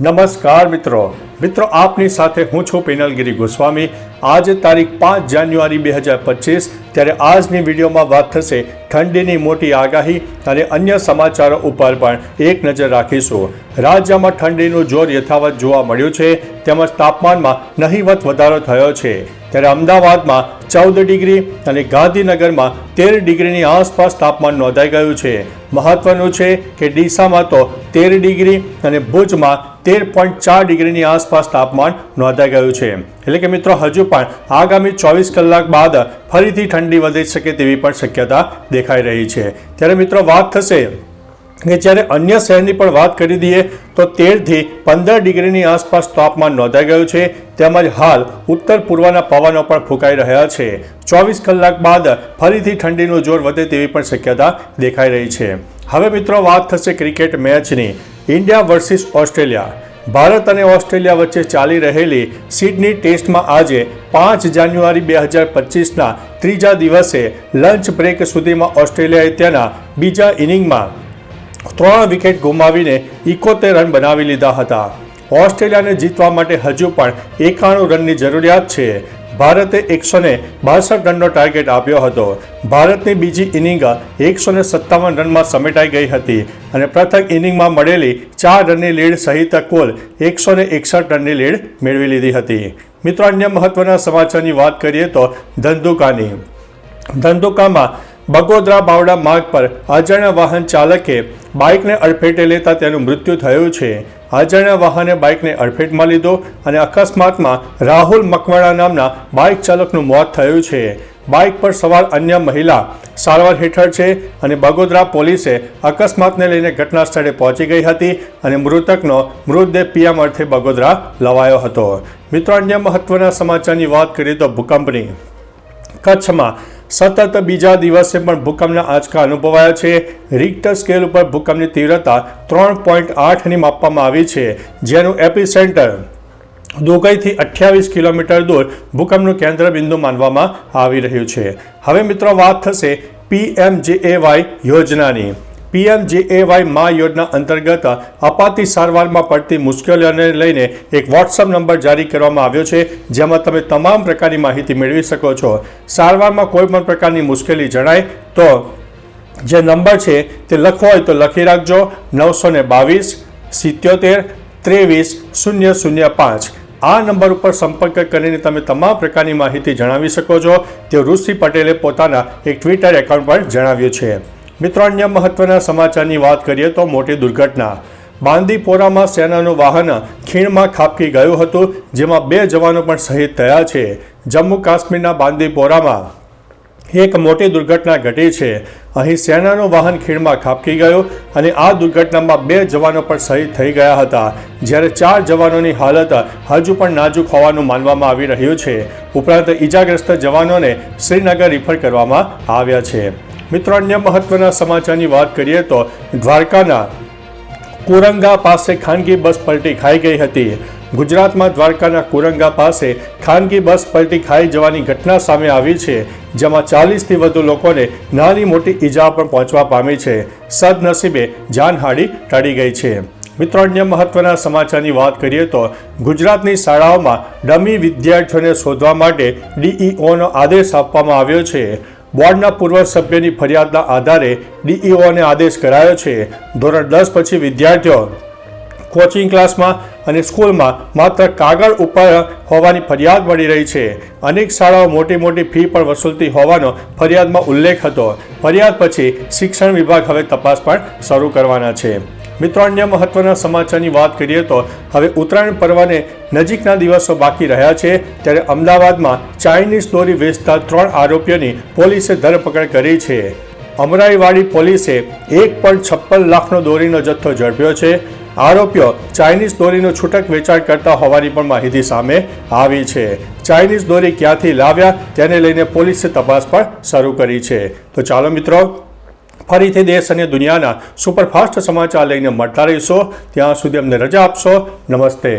નમસ્કાર મિત્રો આપની સાથે હું છું પિનલગીરી ગોસ્વામી। આજે તારીખ 5 જાન્યુઆરી 2025 ત્યારે આજની વિડીયોમાં વાત થશે ઠંડીની મોટી આગાહી અને અન્ય સમાચારો ઉપર પણ એક નજર રાખીશું। રાજ્યમાં ઠંડીનું જોર યથાવત જોવા મળ્યું છે તેમજ તાપમાનમાં નહીવત વધારો થયો છે। ત્યારે અમદાવાદમાં 14 ડિગ્રી અને ગાંધીનગરમાં 13 ડિગ્રીની આસપાસ તાપમાન નોંધાઈ ગયું છે। મહત્વનું છે કે ડીસામાં તો 13 ડિગ્રી અને ભુજમાં 13.4 ડિગ્રીની આસપાસ તાપમાન નોંધાઈ ગયું છે। એટલે કે મિત્રો હજુ પણ આગામી 24 કલાક બાદ ફરીથી ઠંડી વધી શકે તેવી પણ શક્યતા દેખાઈ રહી છે। ત્યારે મિત્રો વાત થશે કે જ્યારે અન્ય શહેરની પણ વાત કરી દઈએ તો 13 થી 15 ડિગ્રીની આસપાસ તાપમાન નોંધાઈ ગયું છે તેમજ હાલ ઉત્તર પૂર્વના પવનો પણ ફૂંકાઈ રહ્યા છે। 24 કલાક બાદ ફરીથી ઠંડીનું જોર વધે તેવી પણ શક્યતા દેખાઈ રહી છે। હવે મિત્રો વાત થશે ક્રિકેટ મેચની। India versus Australia. ભારત અને ઓસ્ટ્રેલિયા વચ્ચે ચાલી રહેલી સિડની ટેસ્ટમાં આજે 5 જાન્યુઆરી 2025ના ત્રીજા દિવસે લંચ બ્રેક સુધીમાં ઓસ્ટ્રેલિયાએ તેના બીજા ઇનિંગમાં 3 વિકેટ ગુમાવીને 71 રન બનાવી લીધા હતા। ઓસ્ટ્રેલિયાને જીતવા માટે હજુ પણ 91 રનની જરૂરિયાત છે। ભારતે 162 રનનો ટાર્ગેટ આપ્યો હતો। ભારતની બીજી ઇનિંગ 157 રનમાં સમેટાઈ ગઈ હતી અને પ્રથમ ઇનિંગમાં મળેલી 4 રનની લીડ સહિત કુલ 161 રનની લીડ મેળવી લીધી હતી। મિત્રો અન્ય મહત્વના સમાચારની વાત કરીએ તો ધંધુકામાં બગોદરા બાવડા માર્ગ પર અજાણ્યા વાહન ચાલકે બાઇકને અડફેટે લેતા તેનું મૃત્યુ થયું છે। અજાણ્યા વાહને બાઇકને અડફેટમાં લીધો અને અકસ્માતમાં રાહુલ મકવાણા નામના બાઇક ચાલકનું મોત થયું છે। બાઇક પર સવાર અન્ય મહિલા સારવાર હેઠળ છે અને બગોદરા પોલીસે અકસ્માતને લઈને ઘટના સ્થળે પહોંચી ગઈ હતી અને મૃતકનો મૃતદેહ પીએમ અર્થે બગોદરા લવાયો હતો। મિત્રો અન્ય મહત્વના સમાચારની વાત કરીએ તો ભૂકંપની। કચ્છમાં સતત બીજા દિવસે પણ ભૂકંપના આંચકા અનુભવાયા છે। રિક્ટર સ્કેલ ઉપર ભૂકંપની તીવ્રતા 3.8ની માપવામાં આવી છે જેનું એપિસેન્ટર દુબઈથી 28 કિલોમીટર દૂર ભૂકંપનું કેન્દ્ર બિંદુ માનવામાં આવી રહ્યું છે। હવે મિત્રો વાત થશે PMJAY યોજનાની। PMJAY મા યોજના અંતર્ગત અપાતી સારવારમાં પડતી મુશ્કેલીઓને લઈને એક વોટ્સઅપ નંબર જારી કરવામાં આવ્યો છે જેમાં તમે તમામ પ્રકારની માહિતી મેળવી શકો છો। સારવારમાં કોઈ પણ પ્રકારની મુશ્કેલી જણાય તો જે નંબર છે તે લખવો હોય તો લખી રાખજો 922 77 23 005। આ નંબર ઉપર સંપર્ક કરીને તમે તમામ પ્રકારની માહિતી જણાવી શકો છો તેવું ઋષિ પટેલે પોતાના એક ટ્વિટર એકાઉન્ટ પર જણાવ્યું છે। મિત્રો અન્ય મહત્વના સમાચારની વાત કરીએ તો મોટી દુર્ઘટના। બાંદીપોરામાં સેનાનું વાહન ખીણમાં ખાબકી ગયું હતું જેમાં 2 જવાનો પણ શહીદ થયા છે। જમ્મુ કાશ્મીરના બાંદીપોરામાં એક મોટી દુર્ઘટના ઘટી છે। અહીં સેનાનું વાહન ખીણમાં ખાબકી ગયું અને આ દુર્ઘટનામાં 2 જવાનો પણ શહીદ થઈ ગયા હતા જ્યારે 4 જવાનોની હાલત હજુ પણ નાજુક હોવાનું માનવામાં આવી રહ્યું છે। ઉપરાંત ઈજાગ્રસ્ત જવાનોને શ્રીનગર રિફર કરવામાં આવ્યા છે। મિત્રો અન્ય મહત્વના સમાચારની વાત કરીએ તો દ્વારકાના કુરંગા પાસે ખાનગી બસ પલટી ખાઈ ગઈ હતી। ગુજરાતમાં દ્વારકાના કુરંગા પાસે ખાનગી બસ પલટી ખાઈ જવાની ઘટના સામે આવી છે જેમાં 40થી વધુ લોકોને નાની મોટી ઈજા પણ પહોંચવા પામી છે। સદનસીબે જાનહાનિ ટળી ગઈ છે। મિત્રો અન્ય મહત્વના સમાચારની વાત કરીએ તો ગુજરાતની શાળાઓમાં ડમી વિદ્યાર્થીઓને શોધવા માટે DEOનો આદેશ આપવામાં આવ્યો છે। બોર્ડના પૂર્વ સભ્યની ફરિયાદના આધારે DEOને આદેશ કરાયો છે। ધોરણ 10 પછી વિદ્યાર્થીઓ કોચિંગ ક્લાસમાં અને સ્કૂલમાં માત્ર કાગળ ઉપર હોવાની ફરિયાદ મળી રહી છે। અનેક શાળાઓ મોટી ફી પણ વસૂલતી હોવાનો ફરિયાદમાં ઉલ્લેખ હતો। ફરિયાદ પછી શિક્ષણ વિભાગ હવે તપાસ પણ શરૂ કરવાના છે। મિત્રો અન્ય મહત્વના સમાચારની વાત કરીએ તો હવે ઉત્તરાયણ પર્વને નજીકના દિવસો બાકી રહ્યા છે ત્યારે અમદાવાદમાં ચાઇનીઝ દોરી વેચતા 3 આરોપીઓની પોલીસે ધરપકડ કરી છે। અમરાઈવાડી પોલીસે 1.56 લાખનો દોરીનો જથ્થો ઝડપ્યો છે। આરોપીઓ ચાઇનીઝ દોરીનું છૂટક વેચાણ કરતા હોવાની પણ માહિતી સામે આવી છે। ચાઇનીઝ દોરી ક્યાંથી લાવ્યા તેને લઈને પોલીસે તપાસ પણ શરૂ કરી છે। તો ચાલો મિત્રો ફરીથી દેશ અને દુનિયાના સુપરફાસ્ટ સમાચાર લઈને મળતા રહીશો। ત્યાં સુધી અમને રજા આપશો। નમસ્તે।